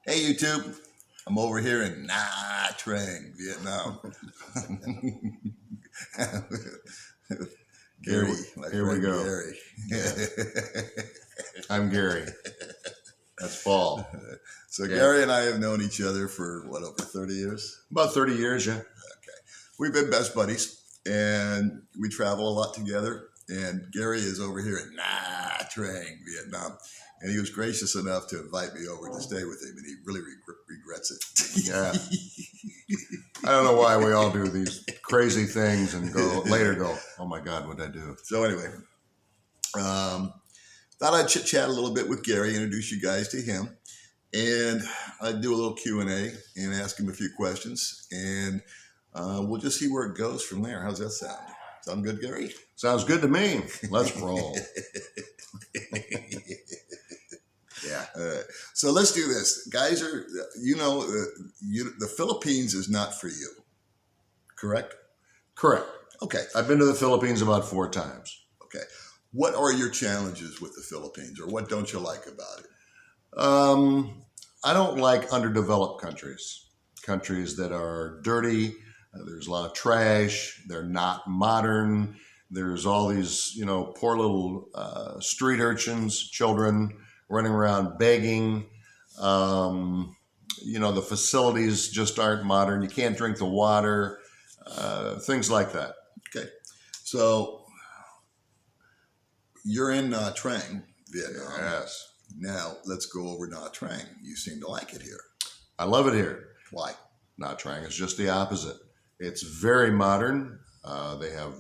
Hey YouTube, I'm over here in Nha Trang, Vietnam. Gary, my Here we friend go. Gary. I'm Gary. That's Paul. So Yeah. Gary and I have known each other for what, over 30 years? About 30 years, yeah. Okay. We've been best buddies and we travel a lot together. And Gary is over here in Nha Trang, Vietnam. And he was gracious enough to invite me over to stay with him, and he really regrets it. Yeah. I don't know why we all do these crazy things and later go, oh my God, what'd I do? So anyway, thought I'd chit-chat a little bit with Gary, introduce you guys to him, and I'd do a little Q&A and ask him a few questions, and we'll just see where it goes from there. How's that sound? Sound good, Gary? Sounds good to me. Let's roll. Yeah. So let's do this. Guys are, the Philippines is not for you, correct? Correct. Okay. I've been to the Philippines about 4 times. Okay. What are your challenges with the Philippines, or what don't you like about it? I don't like underdeveloped countries that are dirty. There's a lot of trash. They're not modern. There's all these, poor little street urchins, children running around begging. The facilities just aren't modern. You can't drink the water, things like that. Okay. So you're in Nha Trang, Vietnam. Yes. Now let's go over Nha Trang. You seem to like it here. I love it here. Why? Nha Trang is just the opposite. It's very modern. They have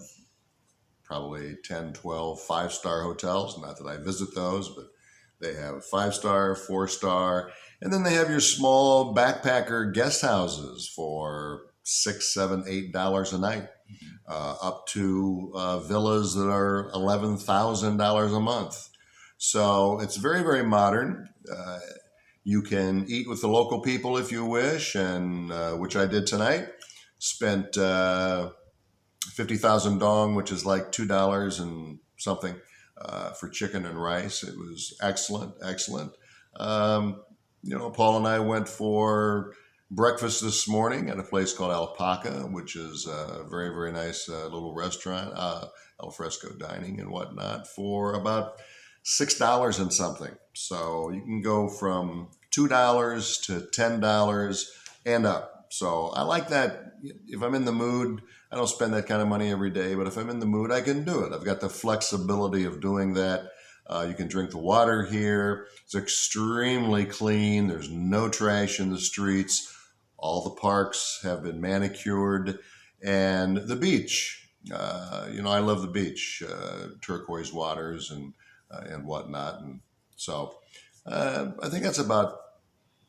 probably 10, 12 5-star hotels. Not that I visit those, but they have 5-star, 4-star, and then they have your small backpacker guest houses for $6, $7, $8 a night, up to villas that are $11,000 a month. So it's very, very modern. You can eat with the local people if you wish, and which I did tonight. Spent 50,000 dong, which is like $2 and something. For chicken and rice. It was excellent. Paul and I went for breakfast this morning at a place called Alpaca, which is a very, very nice little restaurant, al fresco dining and whatnot, for about $6 and something. So you can go from $2 to $10 and up. So I like that. If I'm in the mood, I don't spend that kind of money every day, but if I'm in the mood, I can do it. I've got the flexibility of doing that. You can drink the water here. It's extremely clean. There's no trash in the streets. All the parks have been manicured. And the beach, I love the beach, turquoise waters and whatnot. And so I think that's about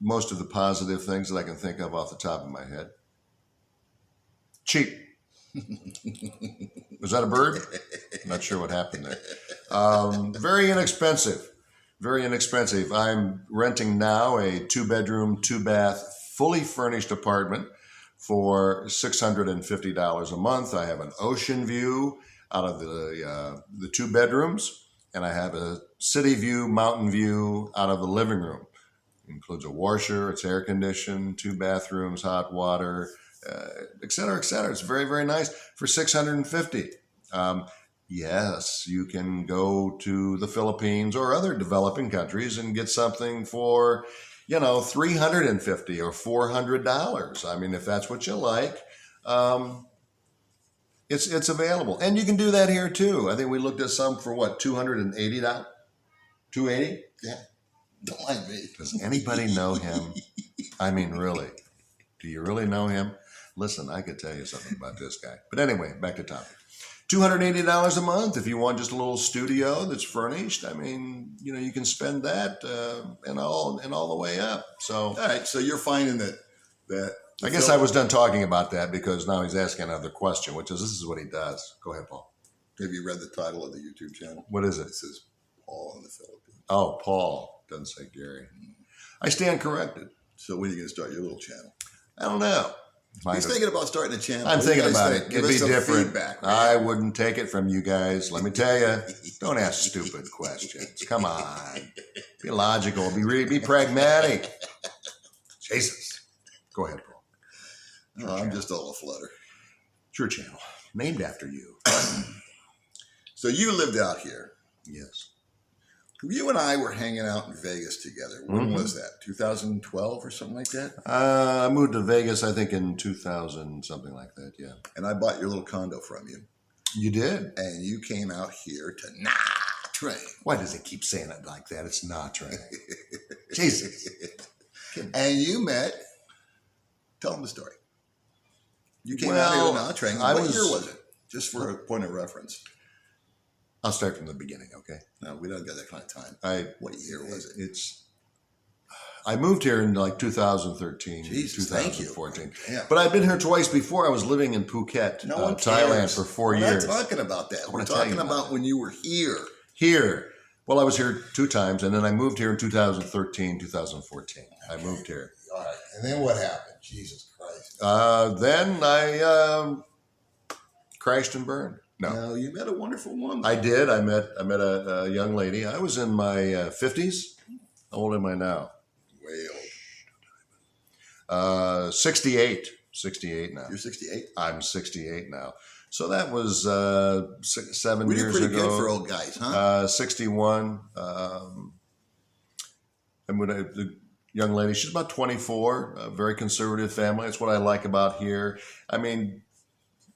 most of the positive things that I can think of off the top of my head. Cheap. Was that a bird? I'm not sure what happened there. Very inexpensive. I'm renting now a 2-bedroom, 2-bath, fully furnished apartment for $650 a month. I have an ocean view out of the 2 bedrooms, and I have a city view, mountain view out of the living room. It includes a washer, it's air conditioned, 2 bathrooms, hot water, et cetera, et cetera. It's very, very nice for $650. Yes, you can go to the Philippines or other developing countries and get something for, $350 or $400. I mean, if that's what you like, it's available. And you can do that here too. I think we looked at some for what, $280? $280? Yeah. Don't like me. Does anybody know him? I mean, really? Do you really know him? Listen, I could tell you something about this guy. But anyway, back to topic. $280 a month if you want just a little studio that's furnished. I mean, you can spend that and all the way up. So, all right. So you're finding that I guess I was done talking about that because now he's asking another question, which is, this is what he does. Go ahead, Paul. Have you read the title of the YouTube channel? What is it? It says Paul in the Philippines. Oh, Paul. Doesn't say Gary. I stand corrected. So when are you going to start your little channel? I don't know. He's thinking about starting a channel. I'm thinking about it. It'd be different. Feedback, right? I wouldn't take it from you guys. Let me tell you, don't ask stupid questions. Come on. Be logical. Be pragmatic. Jesus. Go ahead, Paul. I'm just all aflutter. It's your channel. Named after you. So you lived out here. Yes. You and I were hanging out in Vegas together. When was that? 2012 or something like that? I moved to Vegas, I think, in 2000, something like that, yeah. And I bought your little condo from you. You did? And you came out here to Nha Trang. Why does it keep saying it like that? It's Nha Trang. Jesus. And you met, tell them the story. You came out here to Nha Trang. What year was it? Just for a point of reference. I'll start from the beginning, okay? No, we don't got that kind of time. What year was it? I moved here in like 2013, Jesus, 2014. Thank you. Yeah. But I've been here twice before. I was living in Phuket, Thailand for 4 years. We're not talking about that. We're talking about when you were here. Here. Well, I was here 2 times, and then I moved here in 2013, 2014. I moved here. All right. And then what happened? Jesus Christ. Then I crashed and burned. No, you met a wonderful woman. I did. I met a young lady. I was in my 50s. How old am I now? Way old. 68. 68 now. You're 68? I'm 68 now. So that was 7 We years did pretty ago. good for old guys, huh? 61. And when the young lady, she's about 24, a very conservative family. That's what I like about here. I mean,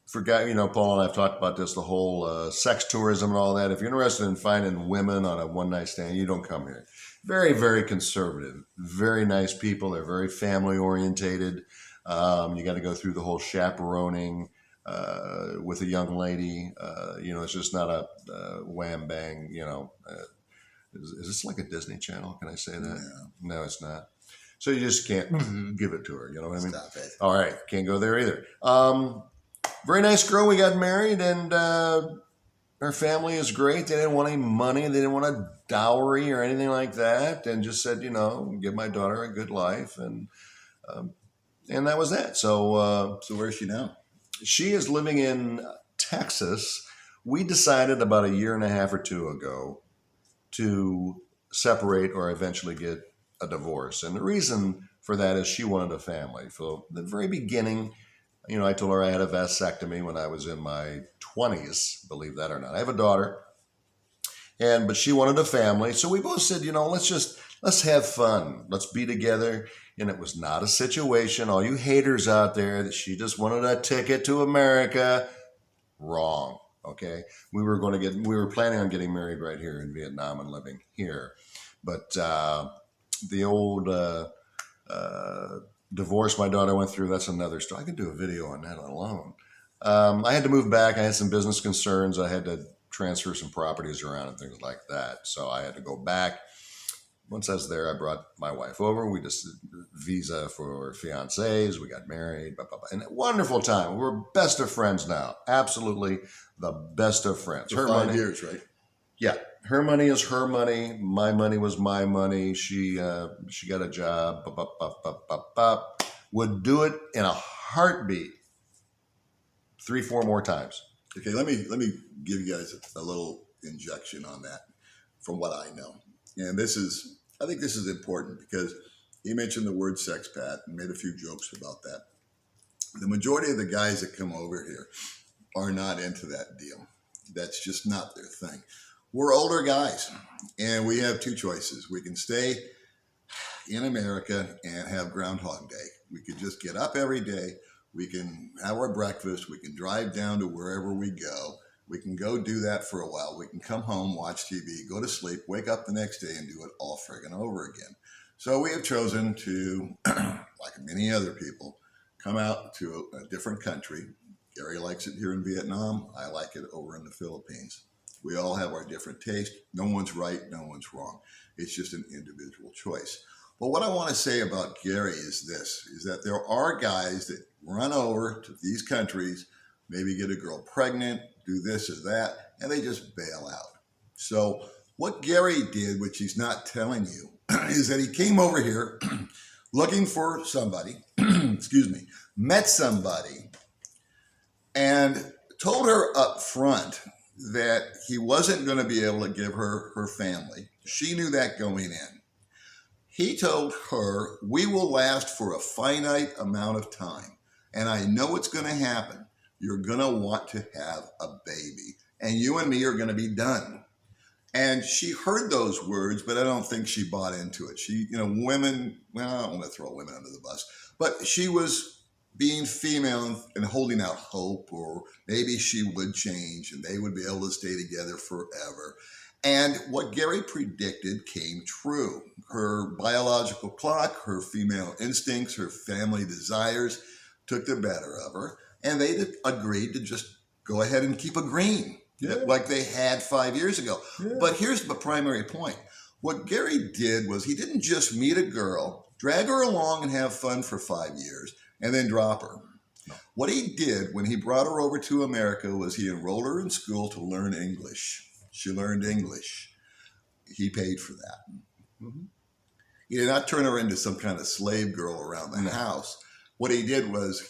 for guy, Paul and I have talked about this, the whole sex tourism and all that. If you're interested in finding women on a one-night stand, you don't come here. Very, very conservative. Very nice people. They're very family-orientated. You got to go through the whole chaperoning with a young lady. It's just not a wham bang. Is this like a Disney Channel? Can I say that? No, it's not. So you just can't give it to her. You know what I mean? Stop it. All right, can't go there either. Very nice girl. We got married, and her family is great. They didn't want any money. They didn't want a dowry or anything like that, and just said, give my daughter a good life, and that was that. So where is she now? She is living in Texas. We decided about 1.5 years or 2 ago to separate or eventually get a divorce, and the reason for that is she wanted a family. From the very beginning, I told her I had a vasectomy when I was in my 20s, believe that or not. I have a daughter, but she wanted a family. So we both said, let's have fun. Let's be together. And it was not a situation, all you haters out there, that she just wanted a ticket to America. Wrong. Okay. We were planning on getting married right here in Vietnam and living here. But the old divorce my daughter went through, that's another story. I could do a video on that alone. I had to move back. I had some business concerns. I had to transfer some properties around and things like that. So I had to go back. Once I was there, I brought my wife over. We just did visa for fiancés. We got married. Blah, blah, blah. And a wonderful time. We're best of friends now. Absolutely the best of friends. For 5 years, right? Yeah. Her money is her money. My money was my money. She got a job. Would do it in a heartbeat 3-4 more times. Okay, let me give you guys a little injection on that from what I know. And I think this is important because he mentioned the word sexpat and made a few jokes about that. The majority of the guys that come over here are not into that deal. That's just not their thing. We're older guys, and we have 2 choices. We can stay in America and have Groundhog Day. We could just get up every day. We can have our breakfast. We can drive down to wherever we go. We can go do that for a while. We can come home, watch TV, go to sleep, wake up the next day, and do it all friggin' over again. So we have chosen to, like many other people, come out to a different country. Gary likes it here in Vietnam. I like it over in the Philippines. We all have our different taste. No one's right, no one's wrong. It's just an individual choice. But what I want to say about Gary is this, is that there are guys that run over to these countries, maybe get a girl pregnant, do this or that, and they just bail out. So what Gary did, which he's not telling you, is that he came over here looking for somebody, met somebody, and told her up front that he wasn't going to be able to give her her family. She knew that going in. He told her, "We will last for a finite amount of time. And I know what's going to happen. You're going to want to have a baby. And you and me are going to be done." And she heard those words, but I don't think she bought into it. She, women, well, I don't want to throw women under the bus, but she was being female and holding out hope, or maybe she would change and they would be able to stay together forever. And what Gary predicted came true. Her biological clock, her female instincts, her family desires took the better of her, and they agreed to just go ahead and keep agreeing. Yeah. Like they had 5 years ago. Yeah. But here's the primary point. What Gary did was he didn't just meet a girl, drag her along and have fun for 5 years, and then drop her. No. What he did when he brought her over to America was he enrolled her in school to learn English. She learned English. He paid for that. Mm-hmm. He did not turn her into some kind of slave girl around the house. What he did was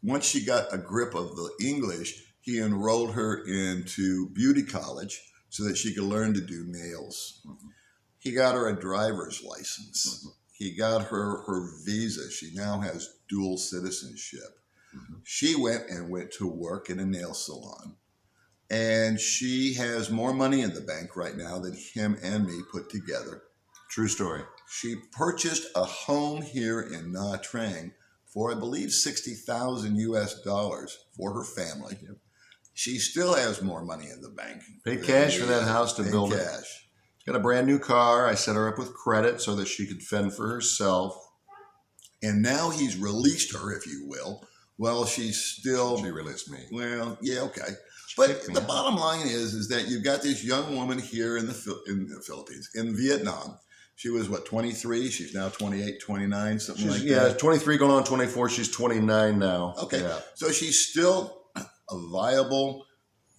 once she got a grip of the English, he enrolled her into beauty college so that she could learn to do nails. Mm-hmm. He got her a driver's license. Mm-hmm. He got her visa. She now has dual citizenship. Mm-hmm. She went to work in a nail salon. And she has more money in the bank right now than him and me put together. True story. She purchased a home here in Nha Trang for, I believe, $60,000 US for her family. Yep. She still has more money in the bank. Paid cash for that house to build it. She's got a brand new car. I set her up with credit so that she could fend for herself. And now he's released her, if you will. Well, she's still... She released me. Well, yeah, okay. But the bottom line is that you've got this young woman here in the Philippines, in Vietnam. She was, 23? She's now 28, 29, something like that? Yeah, 23 going on 24. She's 29 now. Okay. Yeah. So she's still a viable,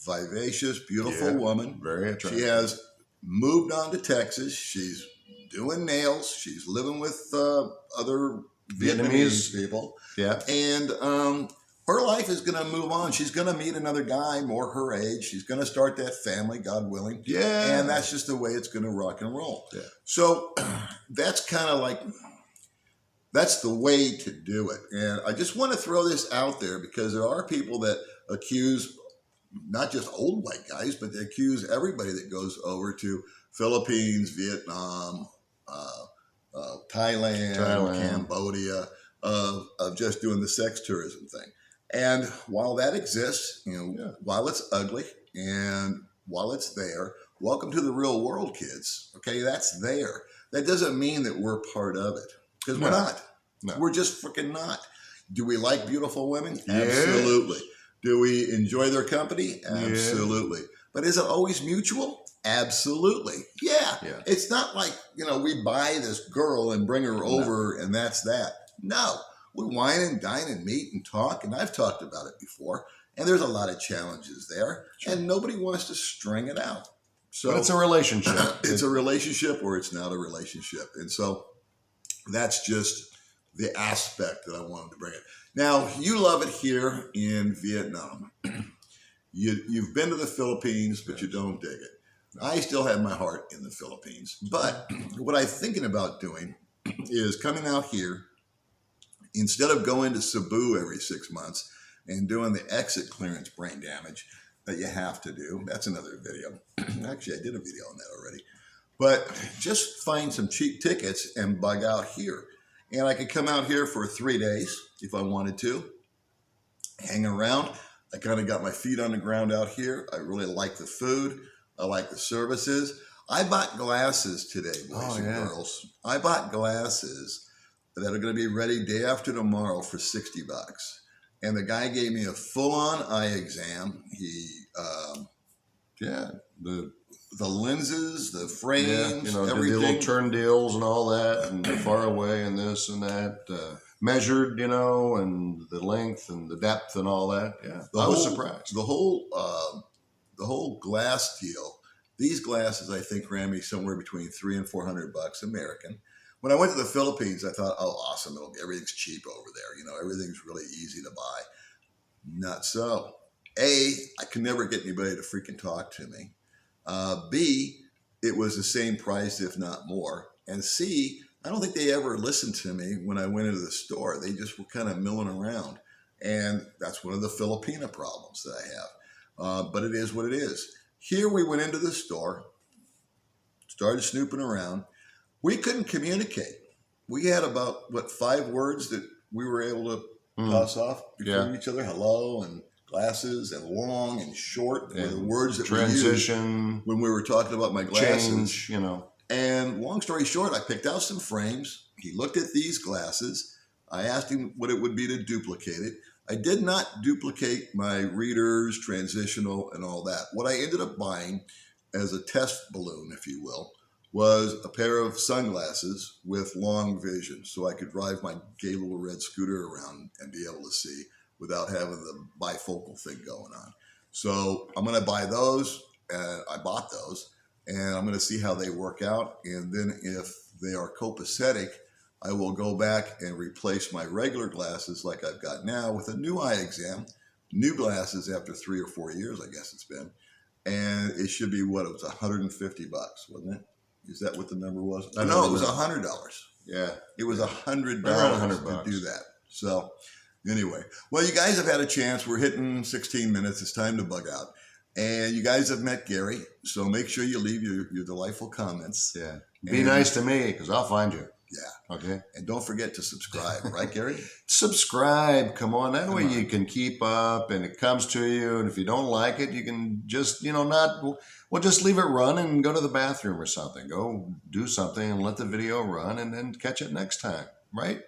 vivacious, beautiful woman. Very attractive. She has moved on to Texas. She's doing nails. She's living with other Vietnamese people. Yeah. And her life is going to move on. She's going to meet another guy more her age. She's going to start that family, God willing. Yeah. And that's just the way it's going to rock and roll. Yeah. So that's kind of like, that's the way to do it. And I just want to throw this out there because there are people that accuse not just old white guys, but they accuse everybody that goes over to Philippines, Vietnam, Thailand, Cambodia, of just doing the sex tourism thing. And while that exists, while it's ugly and while it's there, welcome to the real world, kids. Okay, that's there. That doesn't mean that we're part of it, because we're not. No. We're just freaking not. Do we like beautiful women? Yes. Absolutely. Do we enjoy their company? Absolutely. Yes. But is it always mutual? Absolutely. Yeah. It's not like, we buy this girl and bring her over and that's that. No. We wine and dine and meet and talk, and I've talked about it before, and there's a lot of challenges there, and nobody wants to string it out. So but it's a relationship. It's a relationship or it's not a relationship. And so that's just the aspect that I wanted to bring it. Now, you love it here in Vietnam. You've been to the Philippines, but you don't dig it. I still have my heart in the Philippines. But what I'm thinking about doing is coming out here, instead of going to Cebu every 6 months and doing the exit clearance brain damage that you have to do. That's another video. Actually, I did a video on that already. But just find some cheap tickets and bug out here. And I could come out here for 3 days if I wanted to, hang around. I kind of got my feet on the ground out here. I really like the food. I like the services. I bought glasses today, boys and girls. I bought glasses that are going to be ready day after tomorrow for $60. And the guy gave me a full-on eye exam. He, the lenses, the frames, everything. Did the little turn deals and all that, and far away and this and that. Measured, and the length and the depth and all that. Yeah, I was surprised. The whole glass deal. These glasses, I think, ran me somewhere between $300 and $400 American. When I went to the Philippines, I thought, oh, awesome, everything's cheap over there. Everything's really easy to buy. Not so. A, I could never get anybody to freaking talk to me. B, it was the same price, if not more. And C, I don't think they ever listened to me when I went into the store. They just were kind of milling around. And that's one of the Filipina problems that I have. But it is what it is. Here we went into the store, started snooping around. We couldn't communicate. We had about, 5 words that we were able to toss off between each other. Hello and glasses and long and short were the words that we used when we were talking about my glasses. Change, And long story short, I picked out some frames. He looked at these glasses. I asked him what it would be to duplicate it. I did not duplicate my readers, transitional, and all that. What I ended up buying as a test balloon, if you will, was a pair of sunglasses with long vision so I could drive my gay little red scooter around and be able to see without having the bifocal thing going on. So I'm going to buy those. I bought those, and I'm going to see how they work out. And then if they are copacetic, I will go back and replace my regular glasses like I've got now with a new eye exam, new glasses after 3 or 4 years, I guess it's been. And it should be it was $150, wasn't it? Is that what the number was? No, it was $100. Yeah. It was $100 $100 to do that. So anyway, well, you guys have had a chance. We're hitting 16 minutes. It's time to bug out. And you guys have met Gary. So make sure you leave your delightful comments. Yeah. Be nice to me because I'll find you. Yeah. Okay. And don't forget to subscribe, right, Gary? Subscribe. Come on. That way you can keep up and it comes to you. And if you don't like it, you can just, just leave it run and go to the bathroom or something. Go do something and let the video run and then catch it next time. Right?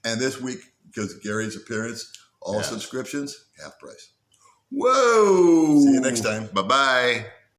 And this week, because of Gary's appearance, all subscriptions, half price. Whoa. See you next time. Bye-bye.